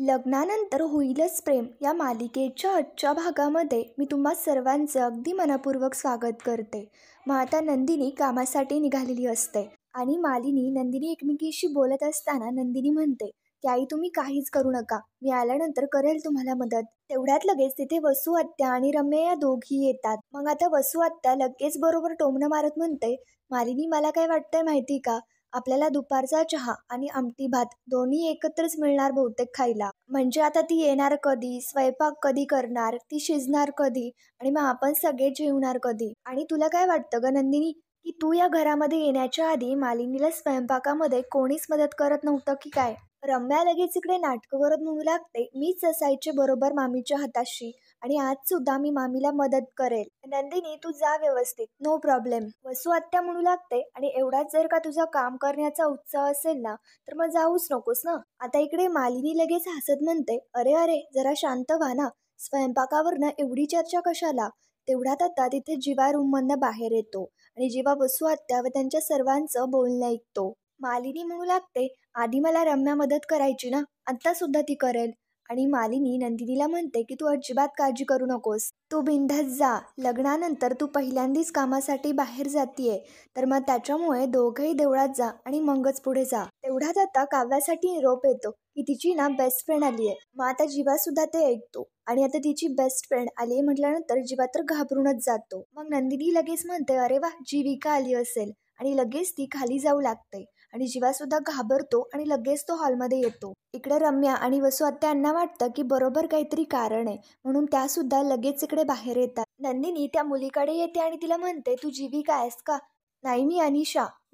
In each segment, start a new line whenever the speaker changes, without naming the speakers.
लग्नानंतर होईलच प्रेम या मालिकेच्या आजच्या भागामध्ये मी तुम्हा सर्वांचं अगदी मनपूर्वक स्वागत करते. मग आता नंदिनी कामासाठी निघालेली असते आणि मालिनी नंदिनी एकमेकीशी बोलत असताना नंदिनी म्हणते की आई तुम्ही काहीच करू नका, मी आल्यानंतर करेल तुम्हाला मदत. तेवढ्यात लगेच तिथे वसू आत्या आणि रम्या या दोघी येतात. मग आता वसू आत्या लगेच बरोबर टोमणं मारत म्हणते, मालिनी मला काय वाटतंय माहिती का, आपल्याला दुपारचा चहा आणि आमटी भात दोन्ही एकत्रच मिळणार बहुतेक खायला. म्हणजे आता ती येणार कधी, स्वयंपाक कधी करणार, ती शिजणार कधी आणि मग आपण सगळे जेवणार कधी. आणि तुला काय वाटतं ग नंदिनी, की तू या घरामध्ये येण्याच्या आधी मालिनीला स्वयंपाकामध्ये कोणीच मदत करत नव्हतं की काय? रम्या लगेच इकडे नाटकं करत म्हणू लागते, मीच असायचे बरोबर मामीच्या हाताशी आणि आज सुद्धा मी मामीला मदत करेल. नंदिनी तू जा व्यवस्थित, नो प्रॉब्लेम. वसू आत्या म्हणू लागते, आणि एवढाच जर का तुझा काम करण्याचा उत्साह असेल ना तर मग जाऊच नकोस ना. आता इकडे मालिनी लगेच हसत म्हणते, अरे अरे जरा शांत व्हा ना, स्वयंपाकावरनं एवढी चर्चा कशाला. तेवढ्यात आता तिथे जीवा रूममधनं बाहेर येतो आणि जीवा वसू आत्या व त्यांच्या सर्वांचं बोलणं ऐकतो. मालिनी म्हणू लागते, आधी मला रम्या मदत करायची ना, आता सुद्धा ती करेल. आणि मालिनी नंदिनीला म्हणते की तू अजिबात काळजी करू नकोस, तू बिंदास जा. लग्नानंतर तू पहिल्यांदाच कामासाठी बाहेर जातीये, तर मग त्याच्यामुळे दोघंही देवळात जा आणि मगच पुढे जा. तेवढ्यात आता काव्यासाठी निरोप येतो की तिची ना बेस्ट फ्रेंड आली आहे. मग आता जीवा सुद्धा ते ऐकतो आणि आता तिची बेस्ट फ्रेंड आली आहे म्हटल्यानंतर जीवा तर घाबरूनच जातो. मग नंदिनी लगेच म्हणते, अरे वा जीविका आली असेल, आणि लगेच ती खाली जाऊ लागते आणि जीवा सुद्धा घाबरतो आणि लगेच तो हॉलमध्ये येतो. इकडे रम्या आणि वसू आत्यांना वाटतं की बरोबर काहीतरी कारण आहे, म्हणून त्या सुद्धा लगेच इकडे बाहेर येतात. नंदिनी त्या मुलीकडे येते आणि तिला म्हणते, तू जीविका आहेस का? नाही, मी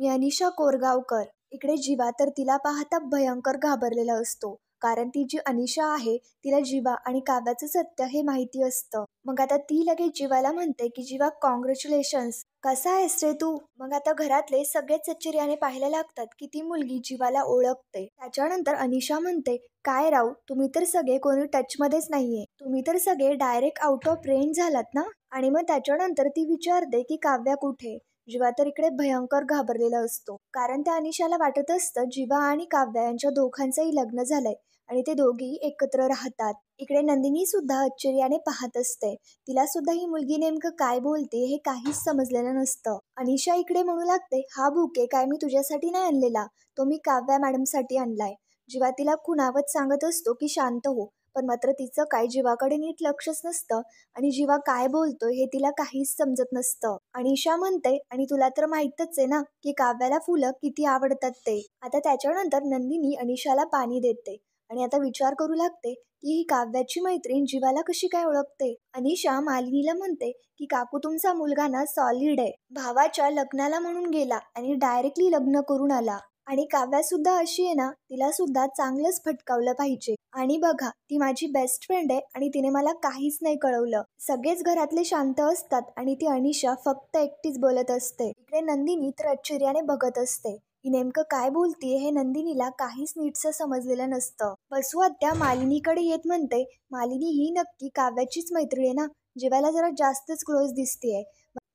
अनिशा कोरगावकर. इकडे जीवा तर तिला पाहता भयंकर घाबरलेला असतो, कारण ती जी अनिशा आहे तिला जीवा आणि काव्याचं सत्य हे माहिती असतं. मग आता ती लगेच जीवाला म्हणते की जीवा कॉंग्रॅच्युलेशन्स, कसा आहेस रे तू? मग आता घरातले सगळेच आश्चर्याने पाहायला लागतात की ती मुलगी जीवाला ओळखते. त्याच्यानंतर अनिशा म्हणते, काय राव तुम्ही तर सगळे कोणी टचमध्येच नाहीये, तुम्ही तर सगळे डायरेक्ट आउट ऑफ रेंज झालात ना. आणि मग त्याच्यानंतर ती विचारते की काव्या कुठे. जीवा तर इकडे भयंकर घाबरलेला असतो, कारण त्या अनिशाला वाटत असतं जीवा आणि काव्या यांच्या दोघांचंही लग्न झालंय आणि ते दोघेही एकत्र राहतात. इकडे नंदिनी सुद्धा आश्चर्याने पाहत असते, तिला सुद्धा ही मुलगी नेमकं काय बोलते हे काहीच समजलेलं नसतं. अनिशा इकडे म्हणू लागते, हा बुके काय मी तुझ्यासाठी नाही आणलेला, तो मी काव्या मॅडमसाठी आणलाय. जीवा तिला खुणावत सांगत असतो की शांत हो, पण मात्र तिचं काय जीवाकडे नीट लक्षच नसतं आणि जीवा काय बोलतोय हे तिला काहीच समजत नसतं. अनिशा म्हणते, आणि तुला तर माहीतच आहे ना की काव्याला फुलं किती आवडतात ते. आता त्याच्यानंतर नंदिनी अनिशाला पाणी देते आणि आता विचार करू लागते की ही काव्याची मैत्रीण जीवाला कशी काय ओळखते. अनिशा मालिनीला म्हणते की काकू तुमचा मुलगा ना सॉलिड आहे, भावाच्या लग्नाला म्हणून गेला आणि डायरेक्टली लग्न करून आला. आणि काव्या सुद्धा अशी आहे ना, तिला सुद्धा चांगलंच फटकावलं पाहिजे. आणि बघा ती माझी बेस्ट फ्रेंड आहे आणि तिने मला काहीच नाही कळवलं. सगळेच घरातले शांत असतात आणि ती अनिशा फक्त एकटीच बोलत असते. इकडे नंदिनी तर आश्चर्याने बघत असते, ही नेमकं काय बोलतीये हे नंदिनीला काहीच नीटसं समजलेलं नसतं. वसू आत्या मालिनीकडे येत म्हणते, मालिनी ही नक्की काव्याचीच मैत्रीण आहे ना, जीवाला जरा जास्तच क्लोज दिसतीये.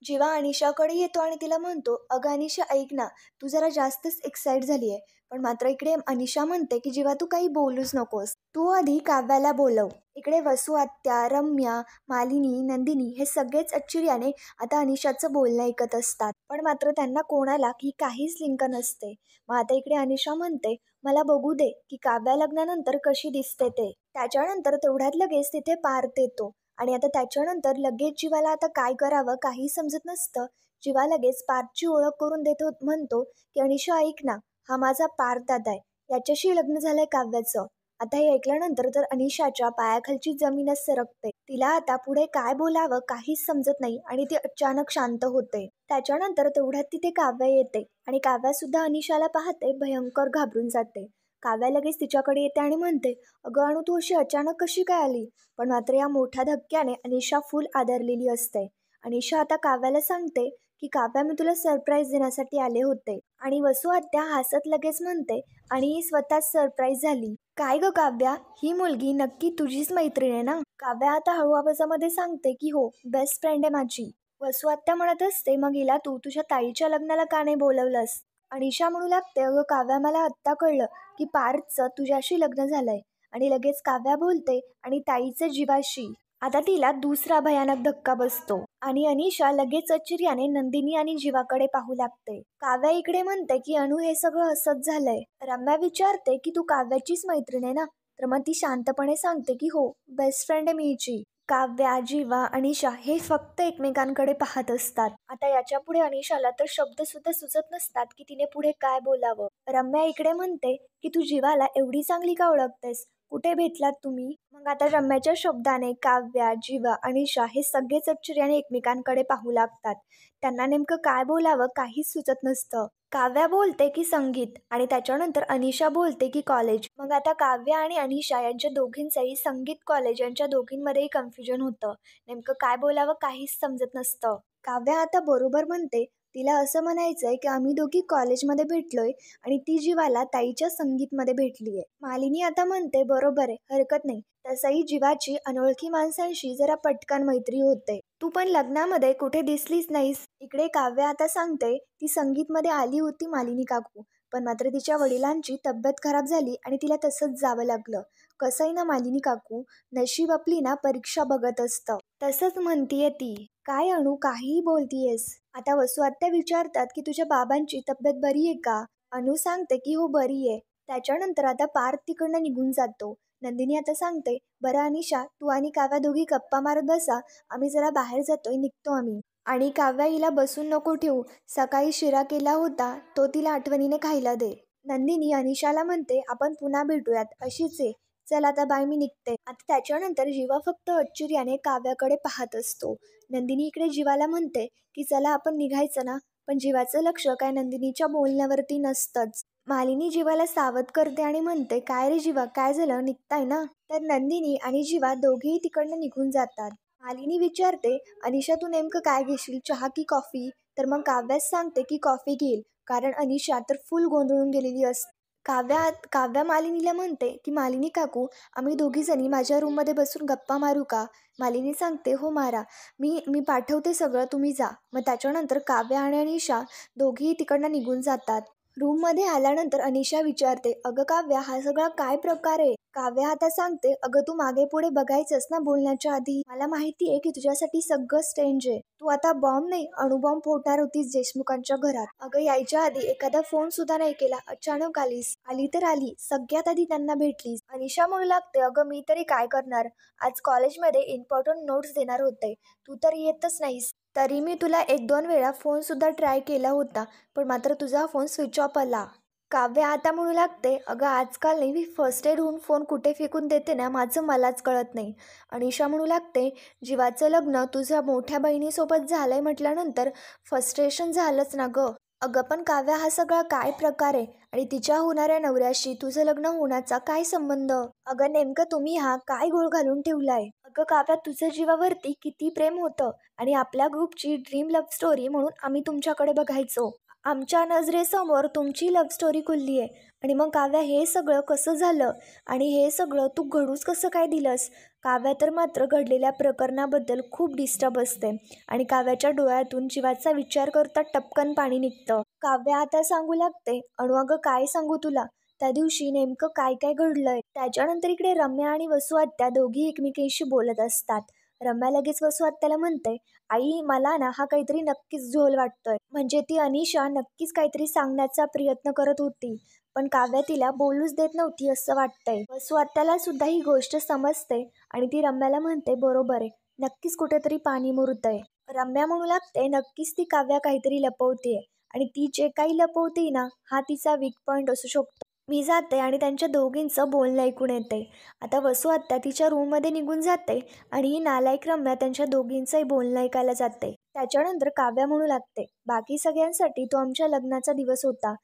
जीवा अनिशाकडे येतो आणि तिला म्हणतो, अगं अनिशा ऐक ना, तू जरा जास्तच एक्साइट झाली आहे. पण मात्र इकडे अनिशा म्हणते की जीवा तू काही बोलूच नकोस, तू आधी काव्याला बोलव. इकडे वसू आत्या, रम्या, मालिनी, नंदिनी हे सगळेच आश्चर्याने आता अनिशाचं बोलणं ऐकत असतात, पण मात्र त्यांना कोणाला ही काहीच लिंक नसते. मग आता इकडे अनिशा म्हणते, मला बघू दे की काव्या लग्नानंतर कशी दिसते ते. त्याच्यानंतर तेवढ्यात लगेच तिथे पार्थ येतो आणि आता त्याच्यानंतर लगेच जीवाला आता काय करावं काही समजत नसतं. जीवा लगेच पार्थची ओळख करून देतो, म्हणतो की अनिशा ऐक ना, हा माझा पार्थ दादा आहे, याच्याशी लग्न झालंय काव्याचं. आता हे ऐकल्यानंतर तर अनिशाच्या पायाखालची जमीनच सरकते, तिला आता पुढे काय बोलावं काहीच समजत नाही आणि ती अचानक शांत होते. त्याच्यानंतर तेवढ्यात तिथे काव्या येते आणि काव्या सुद्धा अनिशाला पाहते भयंकर घाबरून जाते. काव्या लगेच तिच्याकडे येते आणि म्हणते, अगं अनु तू अशी अचानक कशी काय आली. पण मात्र या मोठ्या धक्क्याने अनिशा फुल आदरलेली असते. अनिशा आता काव्याला सांगते की काव्या मी तुला सरप्राईज देण्यासाठी आले होते. आणि वसू आत्या हसत लगेच म्हणते, आणि ही स्वतःच सरप्राईज झाली. काय ग काव्या, ही मुलगी नक्की तुझीच मैत्रीण आहे ना. काव्या आता हळू आवाजामध्ये सांगते की हो, बेस्ट फ्रेंड आहे माझी. वसू आत्या म्हणत असते, मग हिला तू तुझ्या ताईच्या लग्नाला का नाही बोलवलंस. अनिशा म्हणू लागते, अगं काव्या मला आत्ता कळलं की पार्थचं तुझ्याशी लग्न झालंय आणि लगेच काव्या बोलते आणि ताईचे जीवाशी. आता तिला दुसरा भयानक धक्का बसतो आणि अनिशा लगेच आश्चर्याने नंदिनी आणि जीवाकडे पाहू लागते. काव्या इकडे म्हणते की अनु हे सगळं असंच झालंय. रम्या विचारते की तू काव्याचीच मैत्रीण आहे ना? तर मग ती शांतपणे सांगते की हो, बेस्ट फ्रेंड आहे मी हिची. काव्या, जीवा, अनिशा हे फक्त एकमेकांकडे पाहत असतात. आता याच्या पुढे अनिशाला तर शब्द सुद्धा सुचत नसतात की तिने पुढे काय बोलावं. रम्या इकडे म्हणते की तू जीवाला एवढी चांगली का ओळखतेस? कुठे भेटलात तुम्ही? मग आता रम्याच्या शब्दाने काव्या, जीवा, अनिशा हे सगळेच आश्चर्याने एकमेकांकडे पाहू लागतात. त्यांना नेमकं काय बोलावं काहीच सुचत नसतं. काव्या बोलते की संगीत आणि त्याच्यानंतर अनिशा बोलते की कॉलेज. मग आता काव्या आणि अनिशा यांच्या दोघींचंही संगीत कॉलेज यांच्या दोघींमध्येही कन्फ्युजन होतं. नेमकं काय बोलावं काहीच समजत नसतं. काव्या आता बरोबर म्हणते. तिला असं म्हणायचंय की आम्ही दोघी कॉलेजमध्ये भेटलोय आणि ती जीवाला ताईच्या संगीतमध्ये भेटलीये. मालिनी आता म्हणते बरोबर आहे, हरकत नाही. तसंही जीवाची अनोळखी माणसांशी जरा पटकन मैत्री होते. तू पण लग्नामध्ये कुठे दिसलीच नाहीस. इकडे काव्या आता सांगते ती संगीतमध्ये आली होती मालिनी काकू, पण मात्र तिच्या वडिलांची तब्येत खराब झाली आणि तिला तसंच जावं लागलं. कसंही ना मालिनी काकू, नशीब आपली ना परीक्षा बघत असतं. तसंच म्हणतीये ती. काय अणू काहीही बोलतीयेस? आता वसू आत्या विचारतात की तुझ्या बाबांची तब्येत बरी आहे का? अनु सांगते की हो बरी आहे. त्याच्यानंतर आता पार्थ तिकडनं निघून जातो. नंदिनी आता सांगते बरं अनिशा, तू आणि काव्या दोघी गप्पा मारत बसा, आम्ही जरा बाहेर जातोय, निघतो आम्ही. आणि काव्या हिला बसून नको ठेवू, सकाळी शिरा केला होता तो तिला आठवणीने खायला दे. नंदिनी अनिशाला म्हणते आपण पुन्हा भेटूयात, अशीच आहे. चल आता बाय, मी निघते. आता त्याच्यानंतर जीवा फक्त आश्चर्याने काव्याकडे पाहत असतो. नंदिनी इकडे जीवाला म्हणते की चला आपण निघायचं ना, पण जीवाचं लक्ष काय नंदिनीच्या बोलण्यावरती नसतंच. मालिनी जीवाला सावध करते आणि म्हणते काय रे जीवा, काय झालं, निघताय ना? तर नंदिनी आणि जीवा दोघेही तिकडनं निघून जातात. मालिनी विचारते अनिशा तू नेमकं काय घेशील, चहा की कॉफी? तर मग काव्याच सांगते की कॉफी घेईल, कारण अनिशा तर फुल गोंधळून गेलेली असते. काव्या मालिनीला म्हणते की मालिनी काकू, आम्ही दोघी जणी माझ्या रूममध्ये बसून गप्पा मारू का? मालिनी सांगते हो मारा, मी मी पाठवते सगळं, तुम्ही जा. मग त्याच्यानंतर काव्या आणि अनिशा दोघीही तिकडनं निघून जातात. रूममध्ये आल्यानंतर अनिशा विचारते अगं काव्या, हा सगळा काय प्रकार आहे? काव्या आता सांगते अगं तू मागे पुढे बघायचंस ना बोलण्याच्या आधी. मला माहिती आहे की तुझ्यासाठी सगळं स्ट्रेंज आहे. तू आता बॉम्ब नाही, अणुबॉम्ब फोडणार होतीस देशमुखांच्या घरात. अगं यायच्या आधी एखादा फोन सुद्धा नाही केला, अचानक आलीस. आली तर आली, सगळ्यात आधी त्यांना भेटलीस. अनिशा म्हणू लागते अगं मी तरी काय करणार, आज कॉलेजमध्ये इम्पॉर्टंट नोट्स देणार होते, तू तर येतच नाहीस. तरी मी तुला 1-2 वेळा फोन सुद्धा ट्राय केला होता, पण मात्र तुझा फोन स्विच ऑफ आला. काव्या आता म्हणू लागते अगं आजकाल नाही, मी फर्स्ट एड होऊन फोन कुठे फेकून देते ना, माझं मलाच कळत नाही. अनिशा म्हणू लागते जीवाचं लग्न तुझ्या मोठ्या बहिणीसोबत झालंय म्हटल्यानंतर फ्रस्ट्रेशन झालंच ना गं. अगं पण काव्या, हा सगळा काय प्रकार आहे आणि तिच्या होणाऱ्या नवऱ्याशी तुझं लग्न होण्याचा काय संबंध? अगं नेमकं तुम्ही हा काय घोळ घालून ठेवलाय? अगं काव्या, तुझं जीवावरती किती प्रेम होतं आणि आपल्या ग्रुपची ड्रीम लव्ह स्टोरी म्हणून आम्ही तुमच्याकडे बघायचो. आमच्या नजरेसमोर तुमची लव्ह स्टोरी खुलली आहे आणि मग काव्या हे सगळं कसं झालं आणि हे सगळं तू घडूच कसं काय दिलंस? काव्या तर मात्र घडलेल्या प्रकरणाबद्दल खूप डिस्टर्ब असते आणि काव्याच्या डोळ्यातून जीवाचा विचार करता टपकन पाणी निघतं. काव्या आता सांगू लागते अणू अगं काय सांगू तुला, त्या दिवशी नेमकं काय काय घडलंय. त्याच्यानंतर इकडे रम्या आणि वसू आत्या दोघी एकमेकींशी बोलत असतात. रम्या लगेच वसू आत्याला म्हणते आई, मला ना हा काहीतरी नक्कीच झोल वाटतोय. म्हणजे ती अनिशा नक्कीच काहीतरी सांगण्याचा प्रयत्न करत होती, पण काव्या तिला बोलूच देत नव्हती असं वाटतंय. वसू आत्याला सुद्धा ही गोष्ट समजते आणि ती रम्याला म्हणते बरोबर आहे, नक्कीच कुठेतरी पाणी मुरतंय. रम्या म्हणू लागते नक्कीच ती काव्या काहीतरी लपवतेय आणि ती जे काही लपवते ना, हा तिचा वीक पॉईंट असू शकतो. मी जाते आणि त्यांच्या दोघींचं बोलणं ऐकून येते. आता वसू आत्या तिच्या रूममध्ये निघून जाते आणि ही नालायक रम्या त्यांच्या दोघींचंही बोलणं ऐकायला जाते. त्याच्यानंतर काव्या म्हणू लागते बाकी सगळ्यांसाठी तो आमच्या लग्नाचा दिवस होता,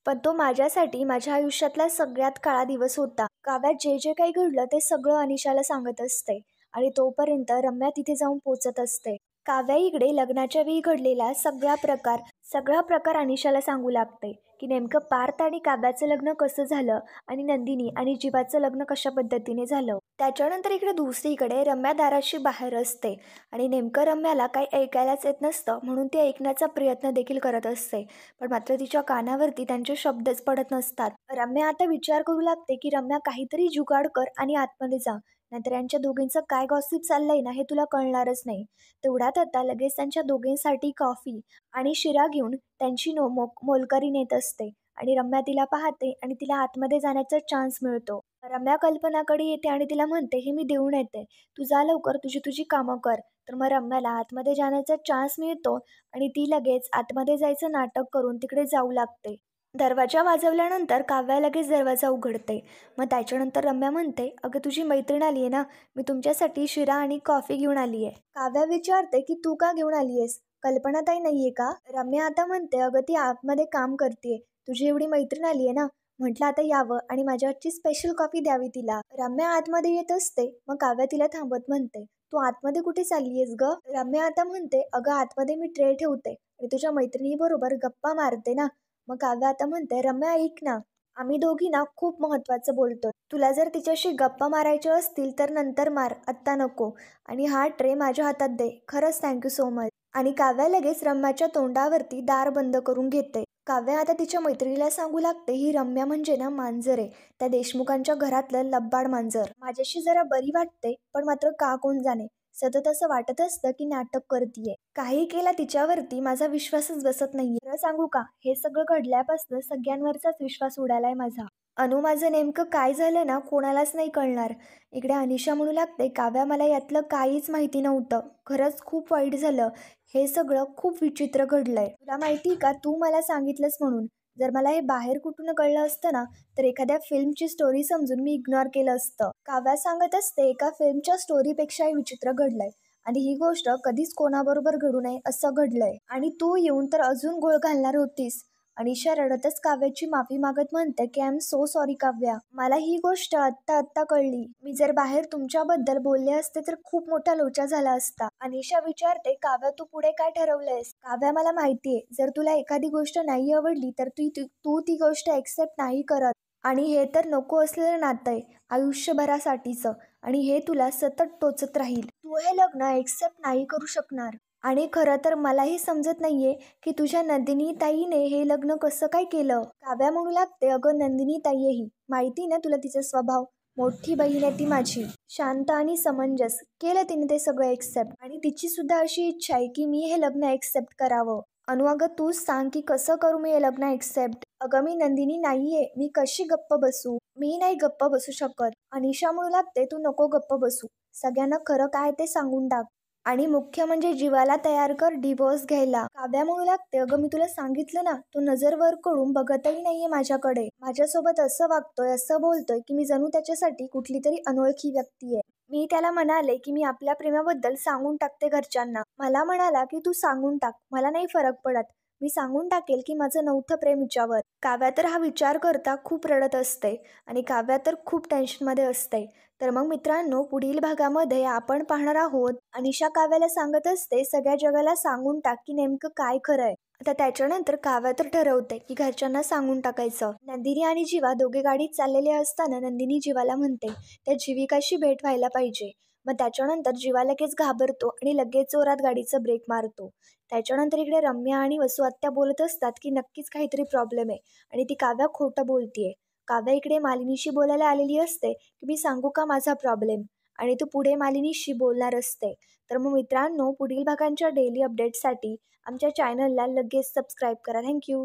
पण तो माझ्यासाठी माझ्या आयुष्यातला सगळ्यात काळा दिवस होता. काव्यात जे जे काही घडलं ते सगळं अनिशाला सांगत असते आणि तोपर्यंत रम्या तिथे जाऊन पोचत असते. काव्या इकडे लग्नाच्या वेळी घडलेला सगळा प्रकार अनिशाला सांगू लागते की नेमकं पार्थ आणि काव्याचं लग्न कसं झालं आणि नंदिनी आणि जीवाचं लग्न कशा पद्धतीने झालं. त्याच्यानंतर इकडे दुसरीकडे रम्या दाराशी बाहेर असते आणि नेमकं रम्याला काही ऐकायलाच येत नसतं, म्हणून ती ऐकण्याचा प्रयत्न देखील करत असते, पण मात्र तिच्या कानावरती त्यांचे शब्दच पडत नसतात. रम्या आता विचार करू लागते की रम्या काहीतरी जुगाड कर आणि आतमध्ये जा, नाहीतर यांच्या दोघींचं काय गॉसिप चाललंय ना हे तुला कळणारच नाही. तेवढ्यात आता लगेच त्यांच्या दोघींसाठी कॉफी आणि शिरा घेऊन त्यांची मोलकरी नेत असते आणि रम्या तिला पाहते आणि तिला आतमध्ये जाण्याचा चान्स मिळतो. रम्या कल्पनाकडे येते आणि तिला म्हणते, हे मी देऊन येते, तू जा लवकर, तुझी तुझी कामं कर. तर मग रम्याला आतमध्ये जाण्याचा चान्स मिळतो आणि ती लगेच आतमध्ये जायचं नाटक करून तिकडे जाऊ लागते. दरवाजा वाजवल्यानंतर काव्या लगेच दरवाजा उघडते. मग त्याच्यानंतर रम्या म्हणते, अगं तुझी मैत्रीण आली आहे ना, मी तुमच्यासाठी शिरा आणि कॉफी घेऊन आली आहे. काव्या विचारते की तू का घेऊन आली आहेस, कल्पनाताई नाहीये का? रम्या आता म्हणते, अगं ती आतमध्ये काम करते, तुझी एवढी मैत्रीण आली आहे ना, म्हटलं आता यावं आणि माझ्या हातची स्पेशल कॉफी द्यावी तिला. रम्या आतमध्ये येत असते, मग काव्या तिला थांबत म्हणते, तू आतमध्ये कुठे चालली आहेस ग? रम्या आता म्हणते, अगं आतमध्ये मी ट्रे ठेवते आणि तुझ्या मैत्रिणीबरोबर गप्पा मारते ना. मग काव्या आता म्हणते, रम्या ऐक ना, आम्ही दोघी ना खूप महत्वाचं बोलतोय, तुला जर तिच्याशी गप्पा मारायच्या असतील तर नंतर मार, आत्ता नको. आणि हा ट्रे माझ्या हातात दे, खरंच थँक्यू सो मच. आणि काव्या लगेच रम्याच्या तोंडावरती दार बंद करून घेते. काव्या आता तिच्या मैत्रिणीला सांगू लागते, ही रम्या म्हणजे ना मांजर आहे, त्या देशमुखांच्या घरातलं लब्बाड मांजर. माझ्याशी जरा बरी वाटते, पण मात्र का कोण जाणे, सतत असं वाटत असतं की नाटक करतीये. काही केला तिच्यावरती माझा विश्वासच बसत नाहीये. खरं सांगू का, हे सगळं घडल्यापासून सगळ्यांवरचाच विश्वास उडालाय माझा. माझं नेमकं काय झालं ना कोणालाच नाही कळणार. इकडे अनिशा म्हणू लागते, काव्या मला यातलं काहीच माहिती नव्हतं, खरंच खूप वाईट झालं, हे सगळं खूप विचित्र घडलंय. तुला माहिती का, तू मला सांगितलंस म्हणून. जर मला हे बाहेर कुठून कळलं असतं ना, तर एखाद्या फिल्मची स्टोरी समजून मी इग्नोर केलं असतं. काव्या सांगत असते, एका फिल्मच्या स्टोरीपेक्षाही विचित्र घडलंय आणि ही गोष्ट कधीच कोणाबरोबर घडू नये असं घडलंय. आणि तू येऊन तर अजून घोळ घालणार होतीस. अनिशा रडतच काव्याची माफी मागत म्हणते की I am so sorry Kavya, मला ही गोष्ट आत्ता कळली, मी जर बाहेर तुमच्याबद्दल बोलले असते तर खूप मोठा लोचा झाला असता. अनिशा विचारते, काव्या तू पुढे काय ठरवलंयस? काव्या, मला माहितीये, जर तुला एखादी गोष्ट नाही आवडली तर तू ती गोष्ट एक्सेप्ट नाही करत, आणि हे तर नको असलेलं नातं आहे आयुष्यभरासाठीचं, आणि हे तुला सतत टोचत राहील. तू हे लग्न एक्सेप्ट नाही करू शकणार. आणि खरं तर मलाही समजत नाहीये की तुझ्या नंदिनी ताईने हे लग्न कसं काय केलं. काव्या म्हणू लागते, अगं नंदिनी ताईही माहिती ना तुला तिचा स्वभाव, मोठी बहीण आहे ती माझी, शांत आणि समंजस. केलं तिने ते सगळं एक्सेप्ट, आणि तिची सुद्धा अशी इच्छा आहे की मी हे लग्न एक्सेप्ट करावं. अगं तूच सांग की कसं करू मी हे लग्न एक्सेप्ट? अगं मी नंदिनी नाहीये, मी कशी गप्प बसू? मी नाही गप्प बसू शकत. अनिशा म्हणू लागते, तू नको गप्प बसू, सगळ्यांना खरं काय ते सांगून टाक, आणि मुख्य म्हणजे जीवाला तयार कर डिवोर्स घ्यायला. काव्या म्हणू लागते, अगं मी तुला सांगितलं ना, तो नजर वर करून बघतही नाहीये माझ्याकडे, माझ्यासोबत असं वागतोय, असं बोलतोय की मी जणू त्याच्यासाठी कुठली तरी अनोळखी व्यक्ती आहे. मी त्याला म्हणाले की मी आपल्या प्रेमाबद्दल सांगून टाकते घरच्यांना. मला म्हणाला की तू सांगून टाक, मला नाही फरक पडत, मी सांगून टाकेल की माझं नव्हतं प्रेम हिच्यावर. काव्या तर हा विचार करता खूप रडत असते आणि काव्या तर खूप टेन्शनमध्ये असते. तर मग मित्रांनो, पुढील भागामध्ये आपण पाहणार आहोत, अनिशा काव्याला सांगत असते, सगळ्या जगाला सांगून टाक की नेमकं काय खरंय. आता त्याच्यानंतर काव्या तर ठरवते की घरच्यांना सांगून टाकायचं. नंदिनी आणि जीवा दोघे गाडीत चाललेले असताना नंदिनी जीवाला म्हणते, त्या जीविकाशी भेट व्हायला पाहिजे. मग त्याच्यानंतर जीवा लगेच घाबरतो आणि लगेच जोरात गाडीचा ब्रेक मारतो. त्याच्यानंतर इकडे रम्या आणि वसू आत्या बोलत असतात की नक्कीच काहीतरी प्रॉब्लेम आहे आणि ती काव्या खोटं बोलतीये. काव्या इकडे मालिनीशी बोलायला आलेली असते की मी सांगू का माझा प्रॉब्लेम, आणि तू पुढे मालिनीशी बोलणार असते. तर मग मित्रांनो, पुढील भागांच्या डेली अपडेटसाठी आमच्या चॅनलला लगेच सबस्क्राईब करा. थँक्यू.